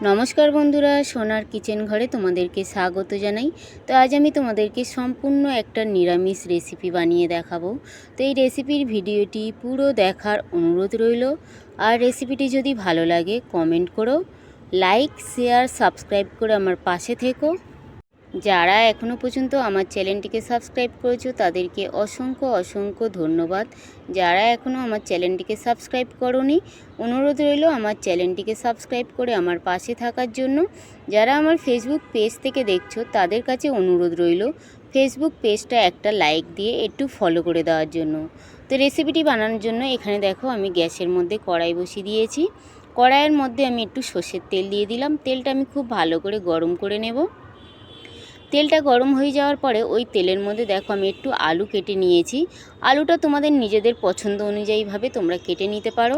নমস্কার বন্ধুরা, সোনার কিচেন ঘরে তোমাদেরকে স্বাগত জানাই। তো আজ আমি তোমাদেরকে সম্পূর্ণ একটা নিরামিষ রেসিপি বানিয়ে দেখাবো। তো এই রেসিপির ভিডিওটি পুরো দেখার অনুরোধ রইল। আর রেসিপিটি যদি ভালো লাগে কমেন্ট করো, লাইক শেয়ার সাবস্ক্রাইব করে আমার পাশে থেকো। যারা এখনও পর্যন্ত আমার চ্যানেলটিকে সাবস্ক্রাইব করেছো তাদেরকে অসংখ্য অসংখ্য ধন্যবাদ। যারা এখনও আমার চ্যানেলটিকে সাবস্ক্রাইব করোনি, অনুরোধ রইল আমার চ্যানেলটিকে সাবস্ক্রাইব করে আমার পাশে থাকার জন্য। যারা আমার ফেসবুক পেজ থেকে দেখছো তাদের কাছে অনুরোধ রইল ফেসবুক পেজটা একটা লাইক দিয়ে একটু ফলো করে দেওয়ার জন্য। তো রেসিপিটি বানানোর জন্য এখানে দেখো আমি গ্যাসের মধ্যে কড়াই বসিয়ে দিয়েছি। কড়াইয়ের মধ্যে আমি একটু সর্ষের তেল দিয়ে দিলাম। তেলটা আমি খুব ভালো করে গরম করে নেব। তেলটা গরম হয়ে যাওয়ার পরে ওই তেলের মধ্যে দেখো আমি একটু আলু কেটে নিয়েছি। আলুটা তোমাদের নিজেদের পছন্দ অনুযায়ীভাবে তোমরা কেটে নিতে পারো।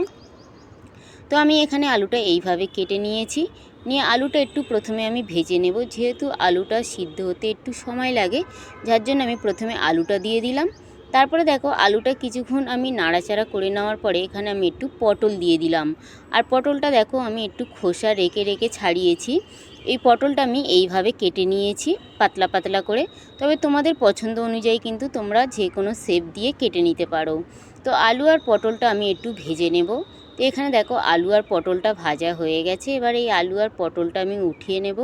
তো আমি এখানে আলুটা এইভাবে কেটে নিয়েছি। নিয়ে আলুটা একটু প্রথমে আমি ভেজে নেব, যেহেতু আলুটা সিদ্ধ হতে একটু সময় লাগে, যার জন্য আমি প্রথমে আলুটা দিয়ে দিলাম। তারপরে দেখো আলুটা কিছুক্ষণ আমি নাড়াচাড়া করে নেওয়ার পরে এখানে আমি একটু পটল দিয়ে দিলাম। আর পটলটা দেখো আমি একটু খোসা রেখে রেখে ছাড়িয়েছি। এই পটলটা আমি এইভাবে কেটে নিয়েছি পাতলা পাতলা করে। তবে তোমাদের পছন্দ অনুযায়ী কিন্তু তোমরা যে কোনো শেপ দিয়ে কেটে নিতে পারো। তো আলু আর পটলটা আমি একটু ভেজে নেব। তো এখানে দেখো আলু আর পটলটা ভাজা হয়ে গেছে। এবার এই আলু আর পটলটা আমি উঠিয়ে নেব।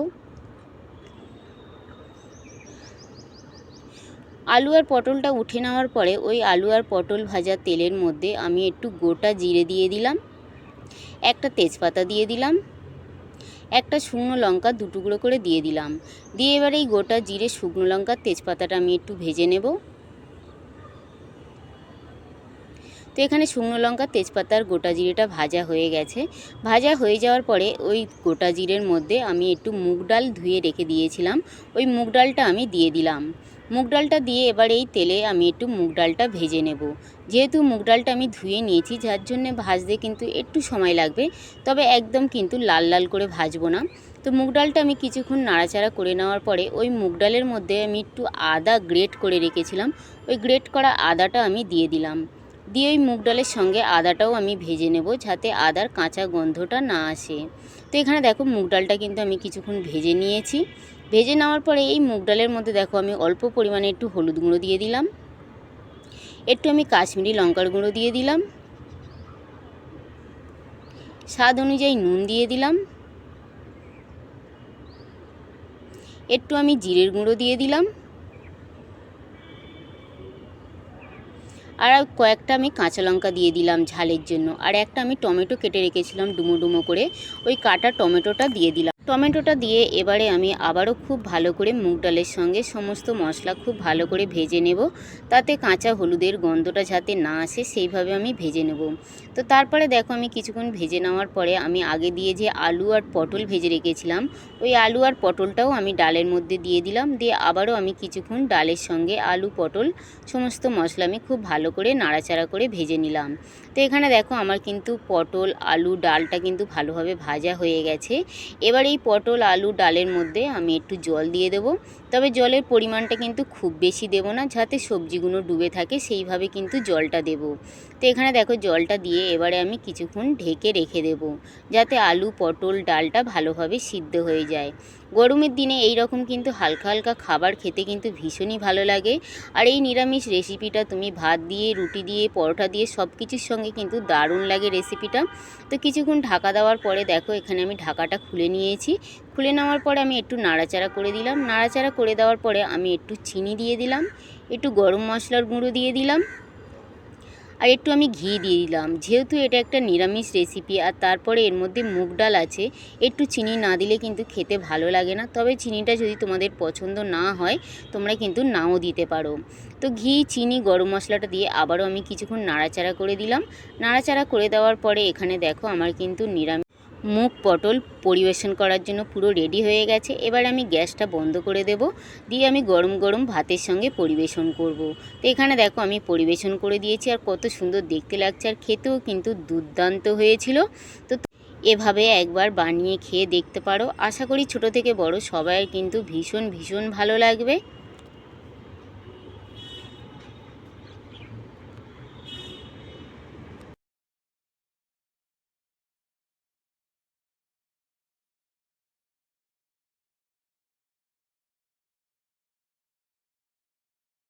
আলু আর পটলটা উঠে নেওয়ার পরে ওই আলু আর পটল ভাজা তেলের মধ্যে আমি একটু গোটা জিরে দিয়ে দিলাম, একটা তেজপাতা দিয়ে দিলাম, একটা শুকনো লঙ্কা দুটুকরো করে দিয়ে দিলাম। দিয়ে এবার এই গোটা জিরে শুকনো লঙ্কা তেজপাতাটা আমি একটু ভেজে নেব। তো এখানে শুকনো লঙ্কা তেজপাতার গোটা জিরেটা ভাজা হয়ে গেছে। ভাজা হয়ে যাওয়ার পরে ওই গোটা জিরের মধ্যে আমি একটু মুগ ডাল ধুয়ে রেখে দিয়েছিলাম, ওই মুগ ডালটা আমি দিয়ে দিলাম। মুগ ডালটা দিয়ে এবার এই তেলে আমি একটু মুগ ডালটা ভেজে নেব। যেহেতু মুগ ডালটা আমি ধুয়ে নিয়েছি, যার জন্যে ভাজতে কিন্তু একটু সময় লাগবে, তবে একদম কিন্তু লাল লাল করে ভাজবো না। তো মুগ ডালটা আমি কিছুক্ষণ নাড়াচাড়া করে নেওয়ার পরে ওই মুগ ডালের মধ্যে আমি একটু আদা গ্রেট করে রেখেছিলাম, ওই গ্রেট করা আদাটা আমি দিয়ে দিলাম। দিয়ে ওই মুগ ডালের সঙ্গে আদাটাও আমি ভেজে নেব, যাতে আদার কাঁচা গন্ধটা না আসে। তো এখানে দেখো মুগ ডালটা কিন্তু আমি কিছুক্ষণ ভেজে নিয়েছি। ভেজে নেওয়ার পরে এই মুগ ডালের মধ্যে দেখো আমি অল্প পরিমাণে একটু হলুদ গুঁড়ো দিয়ে দিলাম, একটু আমি কাশ্মীরি লঙ্কার গুঁড়ো দিয়ে দিলাম, স্বাদ অনুযায়ী নুন দিয়ে দিলাম, একটু আমি জিরের গুঁড়ো দিয়ে দিলাম, আর কয়েকটা আমি কাঁচা লঙ্কা দিয়ে দিলাম ঝালের জন্য। আর একটা আমি টমেটো কেটে রেখেছিলাম ডুমো ডুমো করে, ওই কাটা টমেটোটা দিয়ে দিলাম। টমেটোটা দিয়ে এবারে আমি আবারও খুব ভালো করে মুগ ডালের সঙ্গে সমস্ত মশলা খুব ভালো করে ভেজে নেব, তাতে কাঁচা হলুদের গন্ধটা যাতে না আসে সেইভাবে আমি ভেজে নেব। তো তারপরে দেখো আমি কিছুক্ষণ ভেজে নেওয়ার পরে আমি আগে দিয়ে যে আলু আর পটল ভেজে রেখেছিলাম, ওই আলু আর পটলটাও আমি ডালের মধ্যে দিয়ে দিলাম। দিয়ে আবারও আমি কিছুক্ষণ ডালের সঙ্গে আলু পটল সমস্ত মশলা আমি খুব ভালো করে নাড়াচাড়া করে ভেজে নিলাম। তো এখানে দেখো আমার কিন্তু পটল আলু ডালটা কিন্তু ভালোভাবে ভাজা হয়ে গেছে। এবার এই পটল আলু ডালের মধ্যে আমি একটু জল দিয়ে দেবো, তবে জলের পরিমাণটা কিন্তু খুব বেশি দেবো না, যাতে সবজিগুলো ডুবে থাকে সেইভাবে কিন্তু জলটা দেব। তো এখানে দেখো জলটা দিয়ে এবারে আমি কিছুক্ষণ ঢেকে রেখে দেব, যাতে আলু পটল ডালটা ভালোভাবে সিদ্ধ হয়ে যায়। গরমের দিনে এই রকম কিন্তু হালকা হালকা খাবার খেতে কিন্তু ভীষণই ভালো লাগে। আর এই নিরামিষ রেসিপিটা তুমি ভাত দিয়ে রুটি দিয়ে পরোটা দিয়ে সব কিছুর সঙ্গে কিন্তু দারুণ লাগে রেসিপিটা। তো কিছুক্ষণ ঢাকা দেওয়ার পরে দেখো এখানে আমি ঢাকাটা খুলে নিয়েছি। খুলে নেওয়ার পরে আমি একটু নাড়াচাড়া করে দিলাম। নাড়াচাড়া করে দেওয়ার পরে আমি একটু চিনি দিয়ে দিলাম, একটু গরম মশলার গুঁড়ো দিয়ে দিলাম, আর একটু আমি ঘি দিয়ে দিলাম। যেহেতু এটা একটা নিরামিষ রেসিপি আর তারপরে এর মধ্যে মুগ ডাল আছে, একটু চিনি না দিলে কিন্তু খেতে ভালো লাগে না। তবে চিনিটা যদি তোমাদের পছন্দ না হয় তোমরা কিন্তু নাও দিতে পারো। তো ঘি চিনি গরম মশলাটা দিয়ে আবারও আমি কিছুক্ষণ নাড়াচাড়া করে দিলাম। নাড়াচাড়া করে দেওয়ার পরে এখানে দেখো আমার কিন্তু নিরামিষ মুগ পটল পরিবেশন করার জন্য পুরো রেডি হয়ে গেছে। এবার আমি গ্যাসটা বন্ধ করে দেব, দিয়ে আমি গরম গরম ভাতের সঙ্গে পরিবেশন করব। তো এখানে দেখো আমি পরিবেশন করে দিয়েছি, আর কত সুন্দর দেখতে লাগছে, আর খেতেও কিন্তু দুর্দান্ত হয়েছিল। তো এভাবে একবার বানিয়ে খেয়ে দেখতে পারো। আশা করি ছোট থেকে বড় সবাই কিন্তু ভীষণ ভীষণ ভালো লাগবে।